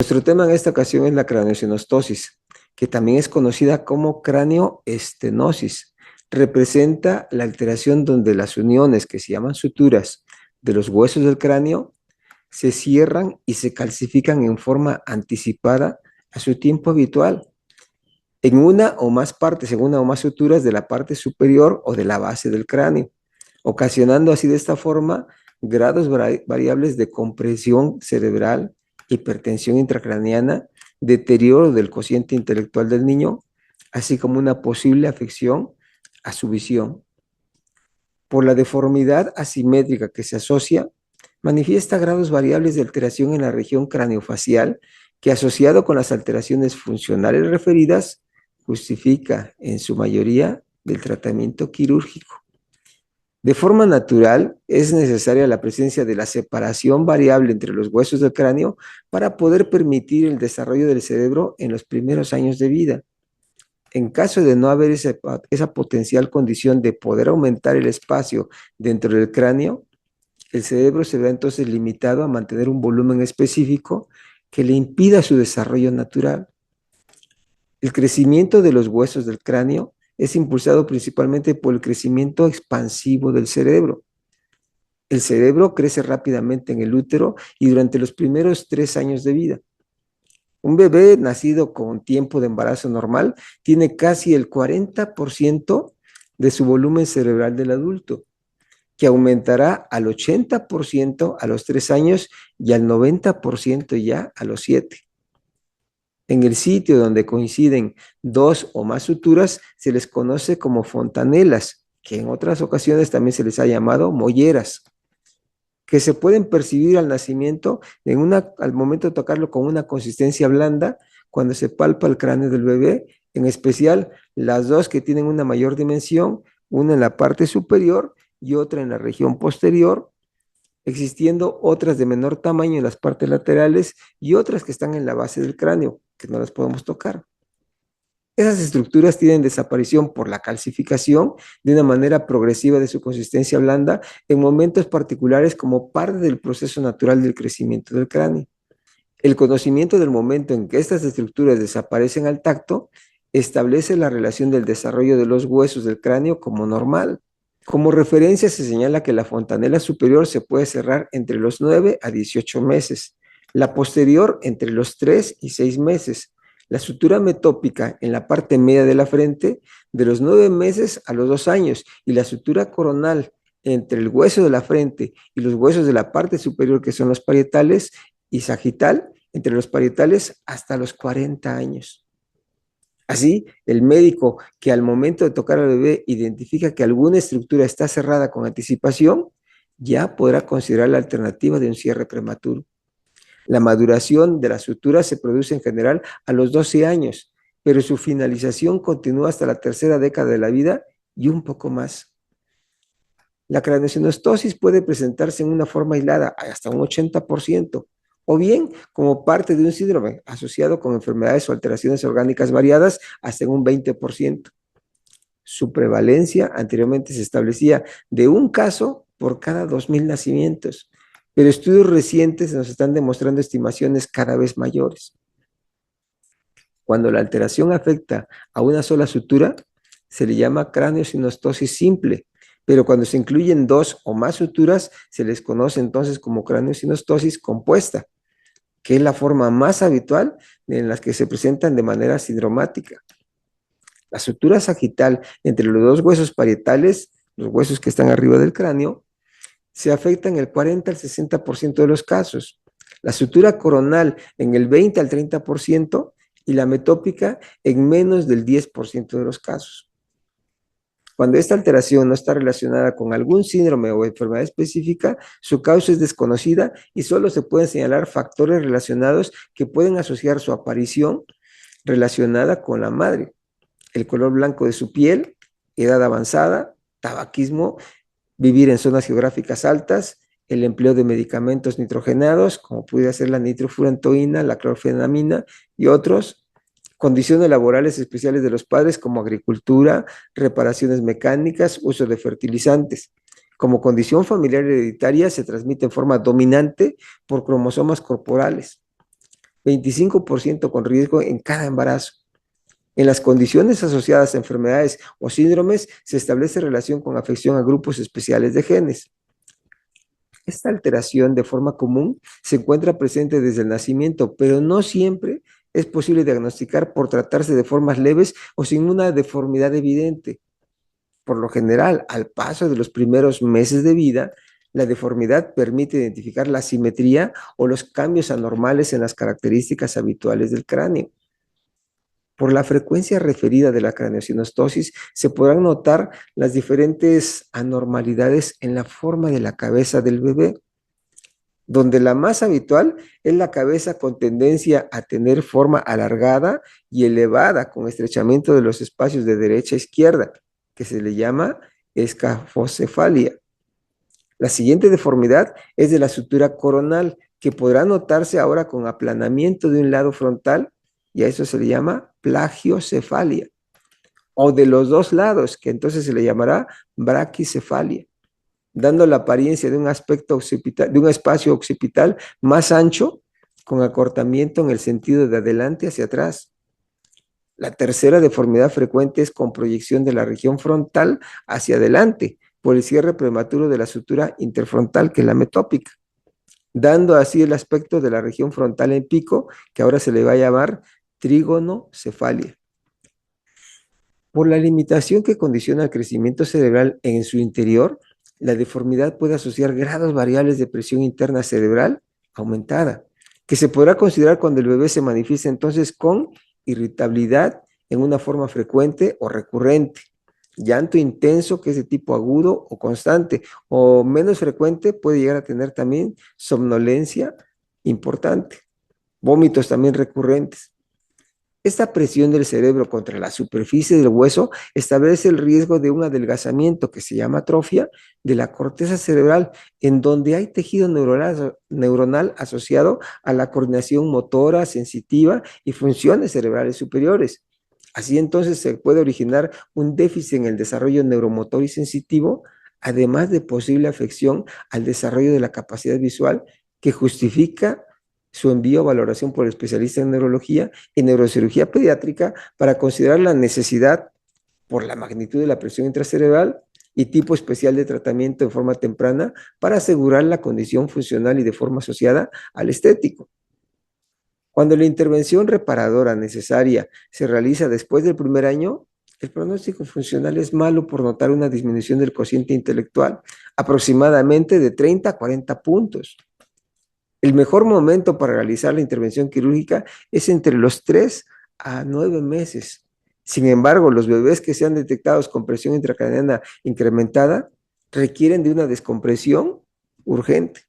Nuestro tema en esta ocasión es la craneosinostosis, que también es conocida como craneoestenosis. Representa la alteración donde las uniones, que se llaman suturas, de los huesos del cráneo se cierran y se calcifican en forma anticipada a su tiempo habitual, en una o más partes, en una o más suturas de la parte superior o de la base del cráneo, ocasionando así de esta forma grados variables de compresión cerebral, hipertensión intracraneana, deterioro del cociente intelectual del niño, así como una posible afección a su visión. Por la deformidad asimétrica que se asocia, manifiesta grados variables de alteración en la región craneofacial que, asociado con las alteraciones funcionales referidas, justifica en su mayoría del tratamiento quirúrgico. De forma natural, es necesaria la presencia de la separación variable entre los huesos del cráneo para poder permitir el desarrollo del cerebro en los primeros años de vida. En caso de no haber esa potencial condición de poder aumentar el espacio dentro del cráneo, el cerebro se verá entonces limitado a mantener un volumen específico que le impida su desarrollo natural. El crecimiento de los huesos del cráneo es impulsado principalmente por el crecimiento expansivo del cerebro. El cerebro crece rápidamente en el útero y durante los primeros 3 años de vida. Un bebé nacido con tiempo de embarazo normal tiene casi el 40% de su volumen cerebral del adulto, que aumentará al 80% a los 3 años y al 90% ya a los 7. En el sitio donde coinciden 2 o más suturas se les conoce como fontanelas, que en otras ocasiones también se les ha llamado molleras, que se pueden percibir al nacimiento al momento de tocarlo con una consistencia blanda cuando se palpa el cráneo del bebé, en especial las dos que tienen una mayor dimensión, una en la parte superior y otra en la región posterior, existiendo otras de menor tamaño en las partes laterales y otras que están en la base del cráneo, que no las podemos tocar. Esas estructuras tienen desaparición por la calcificación de una manera progresiva de su consistencia blanda en momentos particulares como parte del proceso natural del crecimiento del cráneo. El conocimiento del momento en que estas estructuras desaparecen al tacto establece la relación del desarrollo de los huesos del cráneo como normal. Como referencia se señala que la fontanela superior se puede cerrar entre los 9 a 18 meses, la posterior entre los 3 y 6 meses, la sutura metópica en la parte media de la frente de los 9 meses a los 2 años y la sutura coronal entre el hueso de la frente y los huesos de la parte superior, que son los parietales, y sagital entre los parietales hasta los 40 años. Así, el médico que al momento de tocar al bebé identifica que alguna estructura está cerrada con anticipación, ya podrá considerar la alternativa de un cierre prematuro. La maduración de la sutura se produce en general a los 12 años, pero su finalización continúa hasta la tercera década de la vida y un poco más. La craneosinostosis puede presentarse en una forma aislada hasta un 80%, o bien como parte de un síndrome asociado con enfermedades o alteraciones orgánicas variadas hasta en un 20%. Su prevalencia anteriormente se establecía de un caso por cada 2,000 nacimientos, pero estudios recientes nos están demostrando estimaciones cada vez mayores. Cuando la alteración afecta a una sola sutura, se le llama craneosinostosis simple, pero cuando se incluyen 2 o más suturas, se les conoce entonces como craneosinostosis compuesta, que es la forma más habitual en las que se presentan de manera sindromática. La sutura sagital entre los 2 huesos parietales, los huesos que están arriba del cráneo, se afecta en el 40 al 60% de los casos. La sutura coronal en el 20 al 30% y la metópica en menos del 10% de los casos. Cuando esta alteración no está relacionada con algún síndrome o enfermedad específica, su causa es desconocida y solo se pueden señalar factores relacionados que pueden asociar su aparición relacionada con la madre: el color blanco de su piel, edad avanzada, tabaquismo, vivir en zonas geográficas altas, el empleo de medicamentos nitrogenados, como pudiera ser la nitrofurantoína, la clorfenamina y otros, condiciones laborales especiales de los padres como agricultura, reparaciones mecánicas, uso de fertilizantes. Como condición familiar hereditaria se transmite en forma dominante por cromosomas corporales. 25% con riesgo en cada embarazo. En las condiciones asociadas a enfermedades o síndromes se establece relación con afección a grupos especiales de genes. Esta alteración de forma común se encuentra presente desde el nacimiento, pero no siempre es posible diagnosticar por tratarse de formas leves o sin una deformidad evidente. Por lo general, al paso de los primeros meses de vida, la deformidad permite identificar la asimetría o los cambios anormales en las características habituales del cráneo. Por la frecuencia referida de la craneosinostosis, se podrán notar las diferentes anormalidades en la forma de la cabeza del bebé, donde la más habitual es la cabeza con tendencia a tener forma alargada y elevada con estrechamiento de los espacios de derecha a izquierda, que se le llama escafocefalia. La siguiente deformidad es de la sutura coronal, que podrá notarse ahora con aplanamiento de un lado frontal, y a eso se le llama plagiocefalia, o de los dos lados, que entonces se le llamará braquicefalia, dando la apariencia de un aspecto occipital, de un espacio occipital más ancho, con acortamiento en el sentido de adelante hacia atrás. La tercera deformidad frecuente es con proyección de la región frontal hacia adelante, por el cierre prematuro de la sutura interfrontal, que es la metópica, dando así el aspecto de la región frontal en pico, que ahora se le va a llamar trígonocefalia. Por la limitación que condiciona el crecimiento cerebral en su interior, la deformidad puede asociar grados variables de presión interna cerebral aumentada, que se podrá considerar cuando el bebé se manifiesta entonces con irritabilidad en una forma frecuente o recurrente, llanto intenso que es de tipo agudo o constante, o menos frecuente puede llegar a tener también somnolencia importante, vómitos también recurrentes. Esta presión del cerebro contra la superficie del hueso establece el riesgo de un adelgazamiento que se llama atrofia de la corteza cerebral, en donde hay tejido neuronal asociado a la coordinación motora, sensitiva y funciones cerebrales superiores. Así entonces se puede originar un déficit en el desarrollo neuromotor y sensitivo, además de posible afección al desarrollo de la capacidad visual, que justifica su envío a valoración por el especialista en neurología y neurocirugía pediátrica para considerar la necesidad, por la magnitud de la presión intracerebral y tipo especial de tratamiento en forma temprana, para asegurar la condición funcional y de forma asociada al estético. Cuando la intervención reparadora necesaria se realiza después del primer año, el pronóstico funcional es malo por notar una disminución del cociente intelectual, aproximadamente de 30 a 40 puntos. El mejor momento para realizar la intervención quirúrgica es entre los 3 a 9 meses. Sin embargo, los bebés que sean detectados con presión intracraneana incrementada requieren de una descompresión urgente.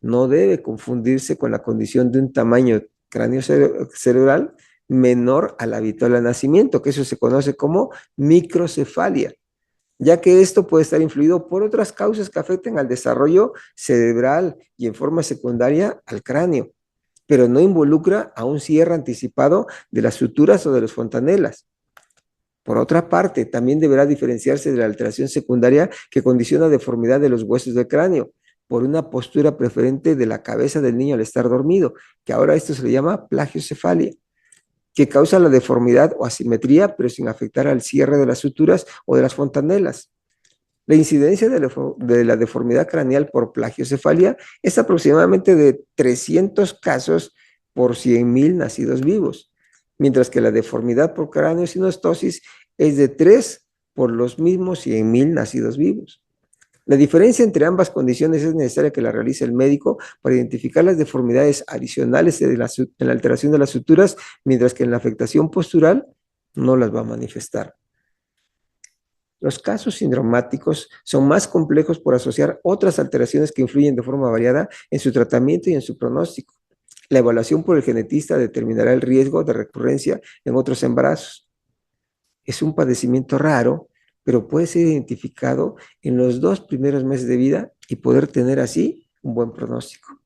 No debe confundirse con la condición de un tamaño cráneo cerebral menor al habitual al nacimiento, que eso se conoce como microcefalia, ya que esto puede estar influido por otras causas que afecten al desarrollo cerebral y en forma secundaria al cráneo, pero no involucra a un cierre anticipado de las suturas o de las fontanelas. Por otra parte, también deberá diferenciarse de la alteración secundaria que condiciona deformidad de los huesos del cráneo por una postura preferente de la cabeza del niño al estar dormido, que ahora esto se le llama plagiocefalia, que causa la deformidad o asimetría, pero sin afectar al cierre de las suturas o de las fontanelas. La incidencia de la deformidad craneal por plagiocefalia es aproximadamente de 300 casos por 100,000 nacidos vivos, mientras que la deformidad por craneosinostosis es de 3 por los mismos 100,000 nacidos vivos. La diferencia entre ambas condiciones es necesaria que la realice el médico para identificar las deformidades adicionales en la alteración de las suturas, mientras que en la afectación postural no las va a manifestar. Los casos sindromáticos son más complejos por asociar otras alteraciones que influyen de forma variada en su tratamiento y en su pronóstico. La evaluación por el genetista determinará el riesgo de recurrencia en otros embarazos. Es un padecimiento raro, pero puede ser identificado en los 2 primeros meses de vida y poder tener así un buen pronóstico.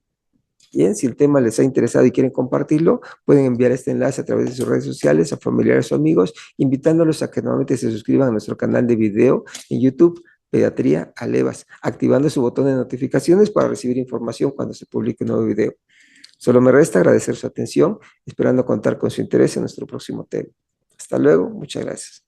Bien, si el tema les ha interesado y quieren compartirlo, pueden enviar este enlace a través de sus redes sociales a familiares o amigos, invitándolos a que nuevamente se suscriban a nuestro canal de video en YouTube, Pediatría Alevas, activando su botón de notificaciones para recibir información cuando se publique un nuevo video. Solo me resta agradecer su atención, esperando contar con su interés en nuestro próximo tema. Hasta luego, muchas gracias.